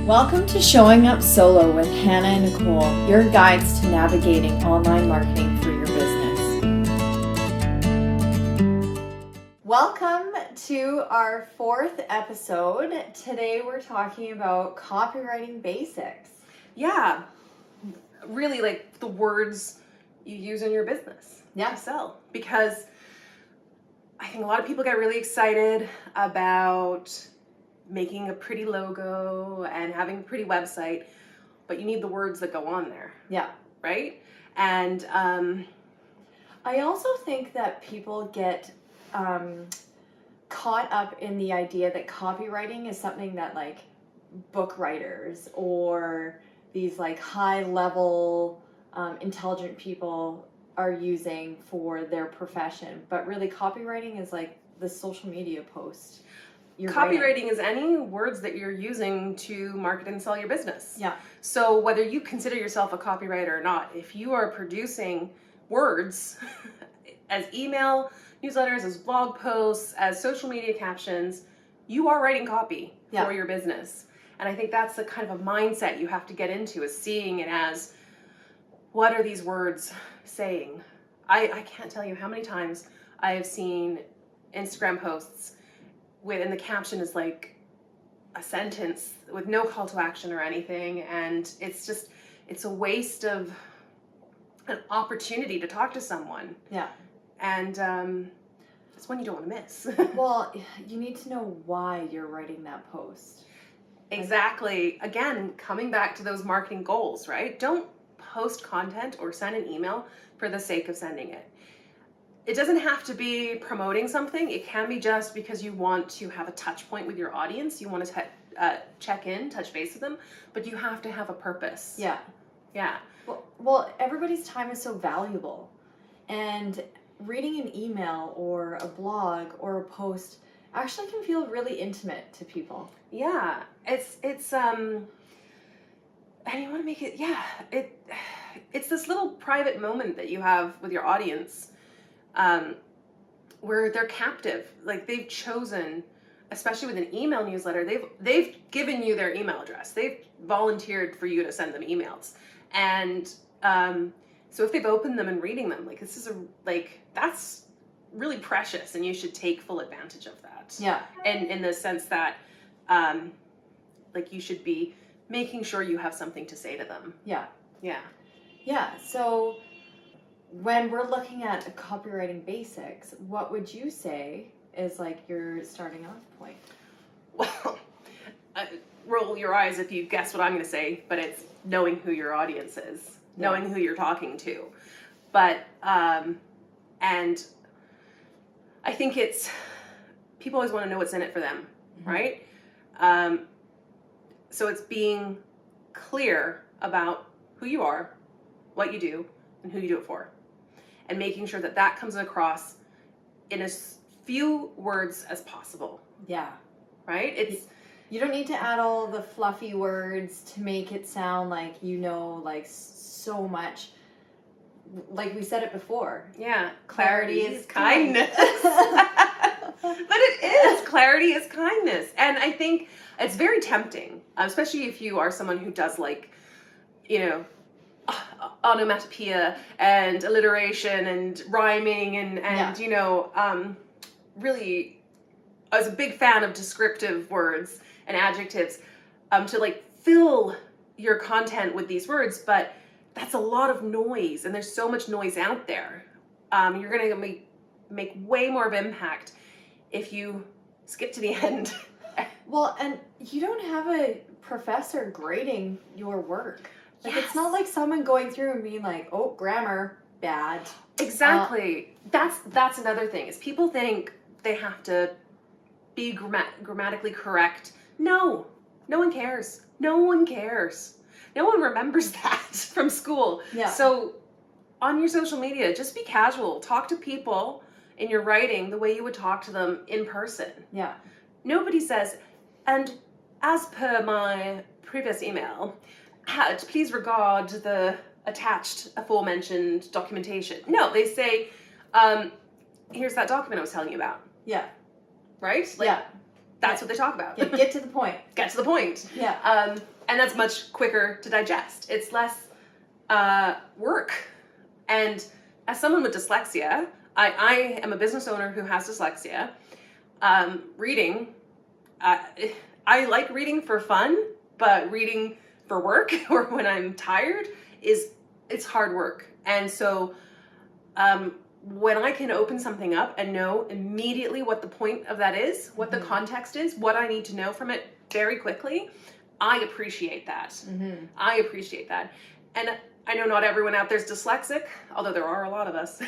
Welcome to Showing Up Solo with Hannah and Nicole, your guides to navigating online marketing for your business. Welcome to our fourth episode. Today we're talking about copywriting basics. Yeah, really like the words you use in your business to sell. Because I think a lot of people get really excited about making a pretty logo and having a pretty website, but you need the words that go on there. Yeah. Right? And I also think that people get caught up in the idea that copywriting is something that like book writers or these like high level intelligent people are using for their profession. But really copywriting is like the social media post. Copywriting is any words that you're using to market and sell your business. Yeah. So whether you consider yourself a copywriter or not, if you are producing words as email, newsletters, as blog posts, as social media captions, you are writing copy for your business. And I think that's the kind of a mindset you have to get into, is seeing it as, what are these words saying? I can't tell you how many times I have seen Instagram posts and the caption is like a sentence with no call to action or anything, and it's a waste of an opportunity to talk to someone. Yeah. And it's one you don't want to miss. Well, you need to know why you're writing that post. Exactly. Again, coming back to those marketing goals, right? Don't post content or send an email for the sake of sending it. It doesn't have to be promoting something. It can be just because you want to have a touch point with your audience. You want to check in, touch base with them, but you have to have a purpose. Yeah. Yeah. Well, everybody's time is so valuable. And reading an email or a blog or a post actually can feel really intimate to people. Yeah. It's and you want to make it, it's this little private moment that you have with your audience. Where they're captive, like they've chosen, especially with an email newsletter, they've given you their email address. They've volunteered for you to send them emails. And so if they've opened them and reading them, like that's really precious, and you should take full advantage of that. Yeah. And in the sense that like you should be making sure you have something to say to them. Yeah. Yeah. Yeah. So when we're looking at copywriting basics, what would you say is like your starting off point? Well, roll your eyes if you guess what I'm going to say, but it's knowing who your audience is, knowing who you're talking to. But, and I think people always want to know what's in it for them, right? So it's being clear about who you are, what you do, and who you do it for. And making sure that comes across in as few words as possible. Yeah. Right? You don't need to add all the fluffy words to make it sound like like so much. Like we said it before. Yeah. Clarity is kindness. But it is. Clarity is kindness. And I think it's very tempting, especially if you are someone who does onomatopoeia and alliteration and rhyming and really, I was a big fan of descriptive words and adjectives to fill your content with these words, but that's a lot of noise, and there's so much noise out there. You're going to make way more of impact if you skip to the end. Well, and you don't have a professor grading your work. It's not like someone going through and being like, oh, grammar, bad. Exactly. That's another thing, is people think they have to be grammatically correct. No one cares. No one cares. No one remembers that from school. Yeah. So on your social media, just be casual. Talk to people in your writing the way you would talk to them in person. Yeah. Nobody says, and as per my previous email, please regard the attached aforementioned documentation. No, they say, here's that document I was telling you about. Yeah. Right? That's what they talk about. Yeah, get to the point. Get to the point. Yeah. And that's much quicker to digest. It's less work. And as someone with dyslexia, I am a business owner who has dyslexia. Reading, I like reading for fun, but reading for work or when I'm tired it's hard work. And so when I can open something up and know immediately what the point of that is, what the context is, what I need to know from it very quickly, I appreciate that. I appreciate that. And I know not everyone out there is dyslexic, although there are a lot of us.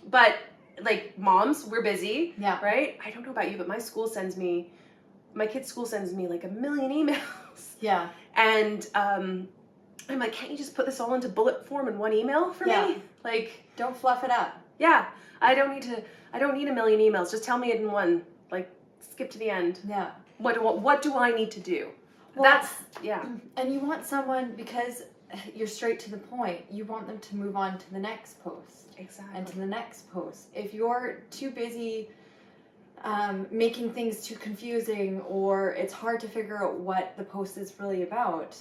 But like moms, we're busy, right? I don't know about you, but my kids' school sends me like 1 million emails. Yeah. And I'm like, can't you just put this all into bullet form in one email for me? Like, don't fluff it up. Yeah. I don't need 1 million emails. Just tell me it in one. Like, skip to the end. Yeah. What do I need to do? Well, and you want someone, because you're straight to the point, you want them to move on to the next post. Exactly. And to the next post. If you're too busy making things too confusing, or it's hard to figure out what the post is really about,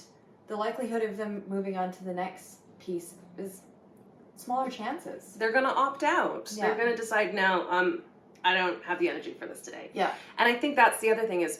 the likelihood of them moving on to the next piece is smaller chances. They're going to opt out. Yeah. They're going to decide, no, I don't have the energy for this today. Yeah. And I think that's the other thing is,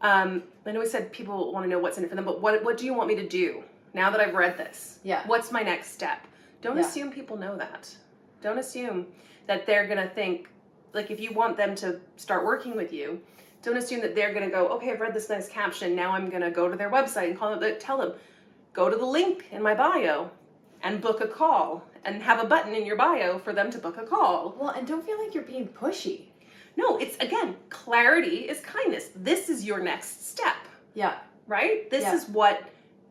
I know we said people want to know what's in it for them, but what do you want me to do now that I've read this? Yeah. What's my next step? Don't assume people know that. Don't assume that they're going to think, like if you want them to start working with you, don't assume that they're going to go, okay, I've read this nice caption, now I'm going to go to their website and tell them, go to the link in my bio and book a call, and have a button in your bio for them to book a call. Well, and don't feel like you're being pushy. No, it's, again, clarity is kindness. This is your next step. Yeah. Right? This is what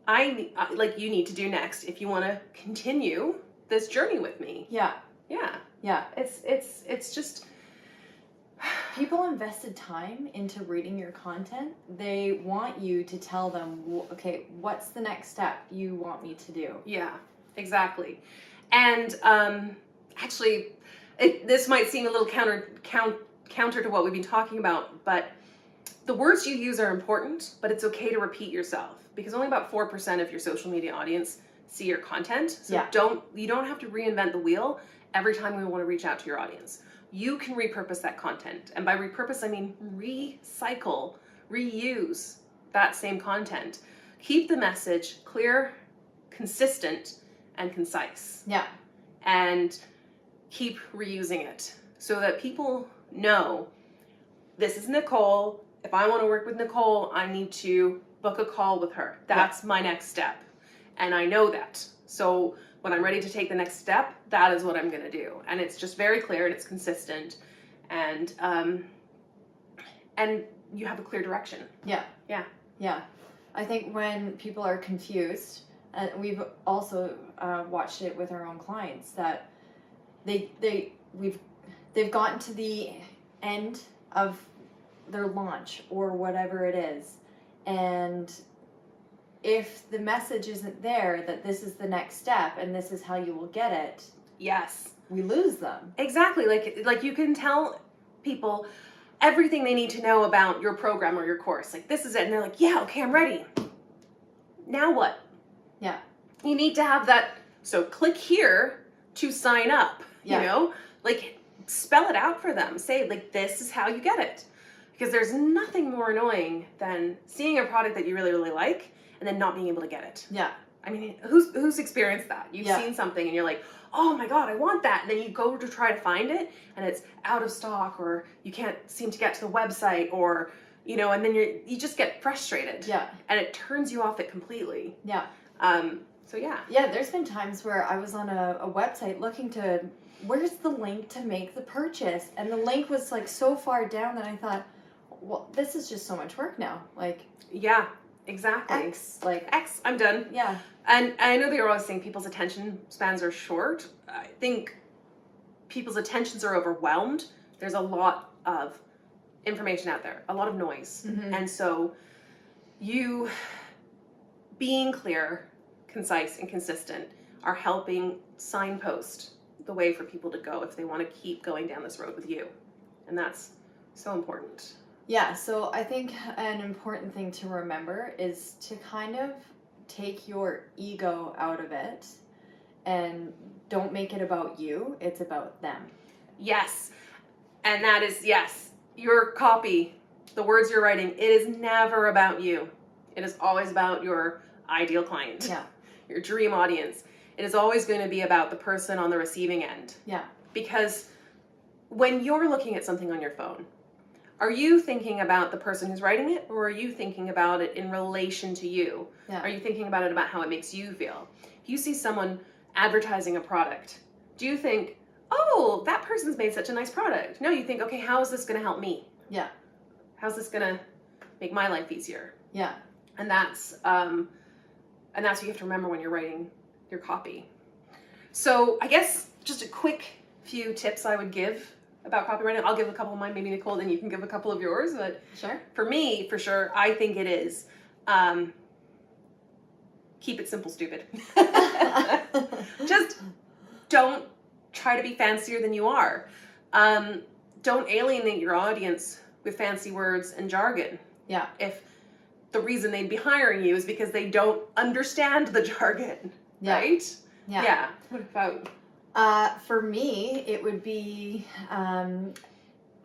you need to do next if you want to continue this journey with me. Yeah. Yeah. Yeah. It's just... People invested time into reading your content. They want you to tell them, okay, what's the next step you want me to do? Yeah, exactly. And actually, this might seem a little counter to what we've been talking about, but the words you use are important, but it's okay to repeat yourself, because only about 4% of your social media audience see your content. So you don't have to reinvent the wheel every time we want to reach out to your audience. You can repurpose that content. And by repurpose, I mean recycle, reuse that same content. Keep the message clear, consistent, and concise. Yeah. And keep reusing it so that people know, this is Nicole. If I want to work with Nicole, I need to book a call with her. That's my next step. And I know that. So when I'm ready to take the next step, that is what I'm going to do. And it's just very clear and it's consistent. And you have a clear direction. Yeah. Yeah. Yeah. I think when people are confused, and we've also watched it with our own clients, that they've gotten to the end of their launch or whatever it is, and if the message isn't there that this is the next step and this is how you will get it, we lose them. Exactly. Like you can tell people everything they need to know about your program or your course. Like, this is it. And they're like, yeah, okay, I'm ready. Now what? Yeah. You need to have that. So click here to sign up, you know, like spell it out for them. Say, like, this is how you get it. Because there's nothing more annoying than seeing a product that you really, really like and then not being able to get it. Yeah. I mean, who's experienced that? You've seen something and you're like, oh my God, I want that. And then you go to try to find it and it's out of stock, or you can't seem to get to the website, or, you know, and then you just get frustrated. Yeah. And it turns you off it completely. Yeah. So yeah. Yeah, there's been times where I was on a website looking to, where's the link to make the purchase? And the link was like so far down that I thought, well, this is just so much work now. Like, yeah, exactly. X, I'm done. Yeah. And I know they're always saying people's attention spans are short. I think people's attentions are overwhelmed. There's a lot of information out there, a lot of noise. Mm-hmm. And so you being clear, concise, and consistent are helping signpost the way for people to go if they want to keep going down this road with you. And that's so important. Yeah, so I think an important thing to remember is to kind of take your ego out of it and don't make it about you, it's about them. Yes. And that is, yes, your copy, the words you're writing, it is never about you. It is always about your ideal client, Yeah. your dream audience. It is always going to be about the person on the receiving end. Yeah. Because when you're looking at something on your phone, are you thinking about the person who's writing it, or are you thinking about it in relation to you? Yeah. Are you thinking about it about how it makes you feel? If you see someone advertising a product, do you think, oh, that person's made such a nice product? No, you think, okay, how is this going to help me? Yeah. How's this going to make my life easier? Yeah. And that's what you have to remember when you're writing your copy. So I guess just a quick few tips I would give about copywriting. I'll give a couple of mine, maybe Nicole, then you can give a couple of yours. But Sure. for me, for sure, I think it is keep it simple, stupid. Just don't try to be fancier than you are. Don't alienate your audience with fancy words and jargon. Yeah. If the reason they'd be hiring you is because they don't understand the jargon, Yeah. right? Yeah. Yeah. What about? For me, it would be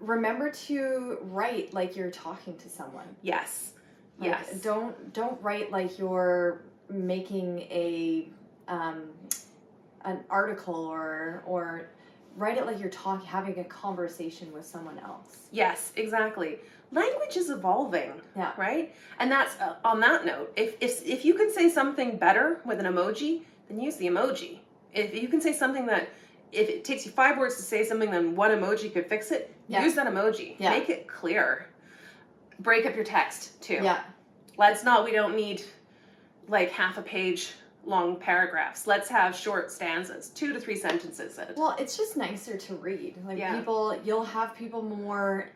remember to write like you're talking to someone. Yes. Like, Yes. Don't write like you're making an article or write it like you're having a conversation with someone else. Yes, exactly. Language is evolving, Yeah. right? And that's on that note. If you can say something better with an emoji, then use the emoji. If you can say something that, if it takes you 5 words to say something, then one emoji could fix it. Yeah. Use that emoji. Yeah. Make it clear. Break up your text too. Yeah. We don't need like half a page long paragraphs. Let's have short stanzas, 2 to 3 sentences. Well, it's just nicer to read. Like Yeah. you'll have people more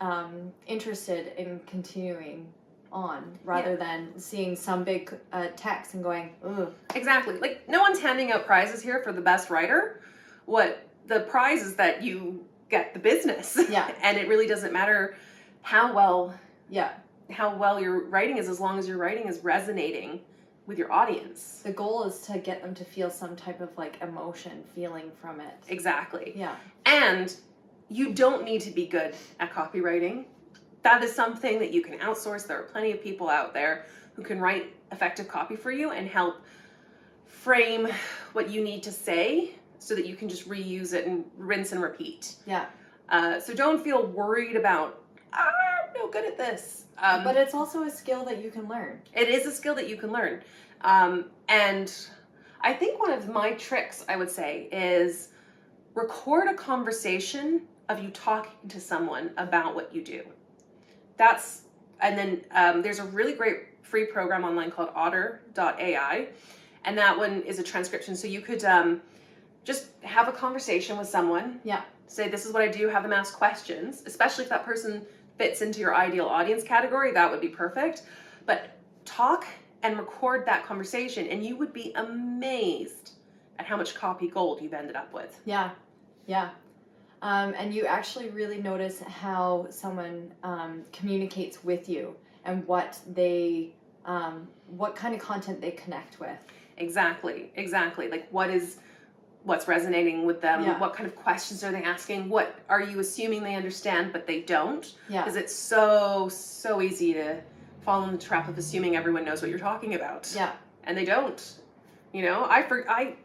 interested in continuing on rather than seeing some big text and going, ugh. Exactly. Like, no one's handing out prizes here for the best writer. What the prize is that you get the business. Yeah. And it really doesn't matter how well Yeah. your writing is, as long as your writing is resonating with your audience. The goal is to get them to feel some type of like emotion, feeling from it. Exactly. Yeah. And you don't need to be good at copywriting. That is something that you can outsource. There are plenty of people out there who can write effective copy for you and help frame what you need to say so that you can just reuse it and rinse and repeat. Yeah. So don't feel worried about, I'm no good at this. But it's also a skill that you can learn. It is a skill that you can learn. And I think one of my tricks, I would say, is record a conversation of you talking to someone about what you do. And then there's a really great free program online called otter.ai. And that one is a transcription. So you could just have a conversation with someone. Yeah. Say, this is what I do, have them ask questions, especially if that person fits into your ideal audience category, that would be perfect. But talk and record that conversation, and you would be amazed at how much copy gold you've ended up with. Yeah. Yeah. And you actually really notice how someone communicates with you and what kind of content they connect with. Exactly. Like what's resonating with them? Yeah. What kind of questions are they asking? What are you assuming they understand but they don't? Yeah. Because it's so easy to fall in the trap of assuming everyone knows what you're talking about. Yeah. And they don't. You know, I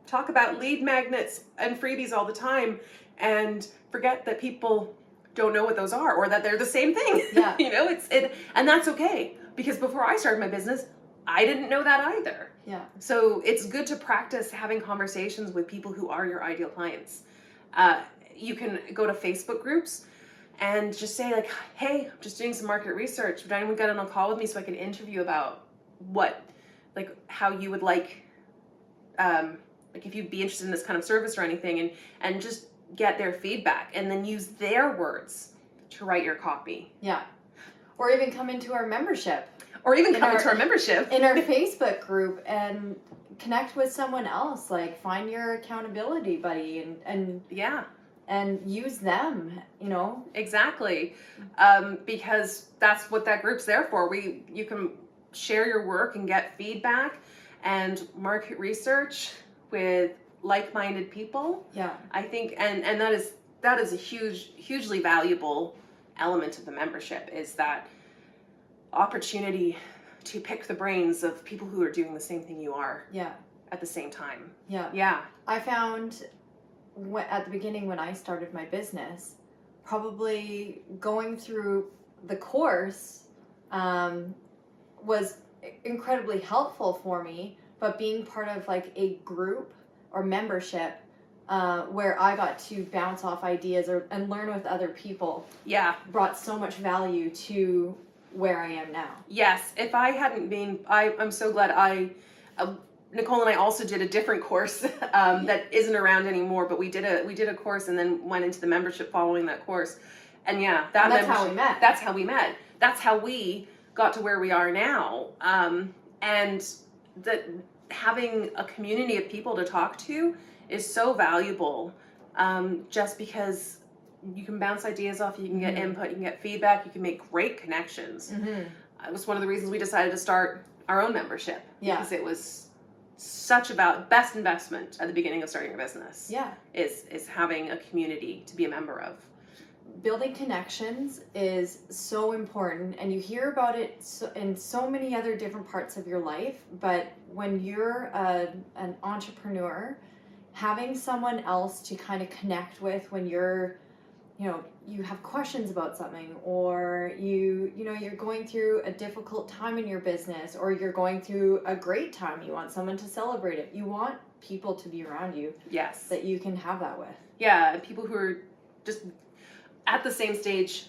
talk about lead magnets and freebies all the time and forget that people don't know what those are or that they're the same thing. Yeah. You know, and that's okay, because before I started my business, I didn't know that either. Yeah. So it's good to practice having conversations with people who are your ideal clients. You can go to Facebook groups and just say like, hey, I'm just doing some market research. Would anyone get on a call with me so I can interview about how you would like if you'd be interested in this kind of service or anything, and just get their feedback and then use their words to write your copy. Yeah. Or even come into our membership. Or even come into our membership. In our Facebook group and connect with someone else. Like, find your accountability buddy and yeah. and use them, you know? Exactly. Because that's what that group's there for. You can share your work and get feedback and market research with like-minded people. Yeah. I think, and that is a hugely valuable element of the membership, is that opportunity to pick the brains of people who are doing the same thing you are. Yeah. At the same time. Yeah. Yeah. I found at the beginning when I started my business, probably going through the course was incredibly helpful for me, but being part of like a group or membership where I got to bounce off ideas and learn with other people, brought so much value to where I am now. Yes, if I hadn't been, I'm so glad Nicole and I also did a different course that isn't around anymore, but we did a course and then went into the membership following that course. And that's how we met. That's how we met. That's how we got to where we are now. And that having a community of people to talk to is so valuable, just because you can bounce ideas off, you can get input, you can get feedback, you can make great connections. It was one of the reasons we decided to start our own membership, because it was such about best investment at the beginning of starting a business. Is having a community to be a member of. Building connections is so important, and you hear about it in so many other different parts of your life, but when you're an entrepreneur, having someone else to kind of connect with when you're, you have questions about something, or you're going through a difficult time in your business, or you're going through a great time, you want someone to celebrate it. You want people to be around you. Yes. That you can have that with. Yeah, people who are just at the same stage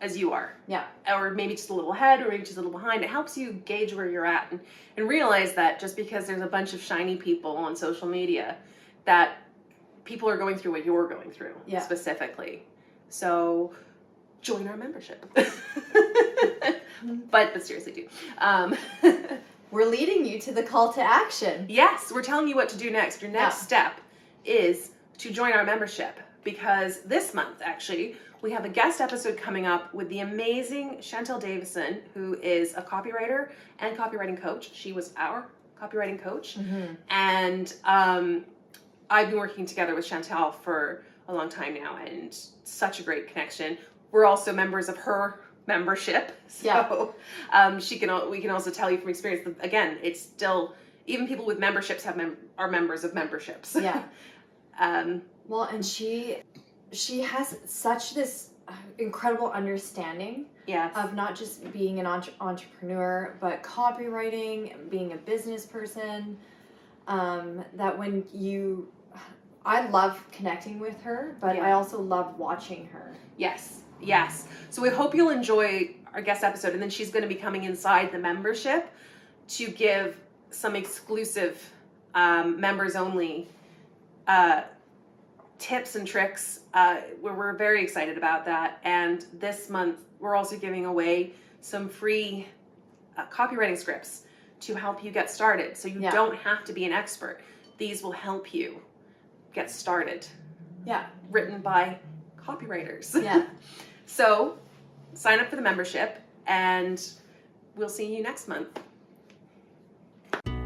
as you are. Yeah. Or maybe just a little ahead, or maybe just a little behind. It helps you gauge where you're at and realize that just because there's a bunch of shiny people on social media, that people are going through what you're going through specifically. So join our membership. But seriously, do. We're leading you to the call to action. Yes, we're telling you what to do next. Your next step is to join our membership, because this month, actually, we have a guest episode coming up with the amazing Chantel Davison, who is a copywriter and copywriting coach. She was our copywriting coach. And I've been working together with Chantel for a long time now, and such a great connection. We're also members of her membership, so we can also tell you from experience that, again, it's still, even people with memberships are members of memberships. Well, and she has such this incredible understanding of not just being an entrepreneur, but copywriting, being a business person, that I love connecting with her, but I also love watching her. Yes. So we hope you'll enjoy our guest episode, and then she's going to be coming inside the membership to give some exclusive members only tips and tricks. We're very excited about that. And this month, we're also giving away some free copywriting scripts to help you get started. So you don't have to be an expert. These will help you get started. Written by copywriters. So sign up for the membership, and we'll see you next month.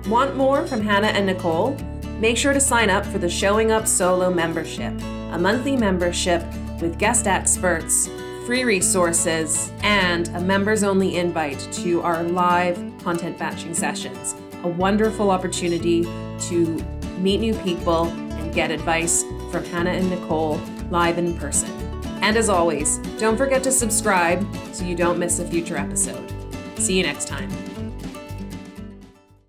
Want more from Hannah and Nicole? Make sure to sign up for the Showing Up Solo membership, a monthly membership with guest experts, free resources, and a members-only invite to our live content batching sessions. A wonderful opportunity to meet new people and get advice from Hannah and Nicole live in person. And as always, don't forget to subscribe so you don't miss a future episode. See you next time.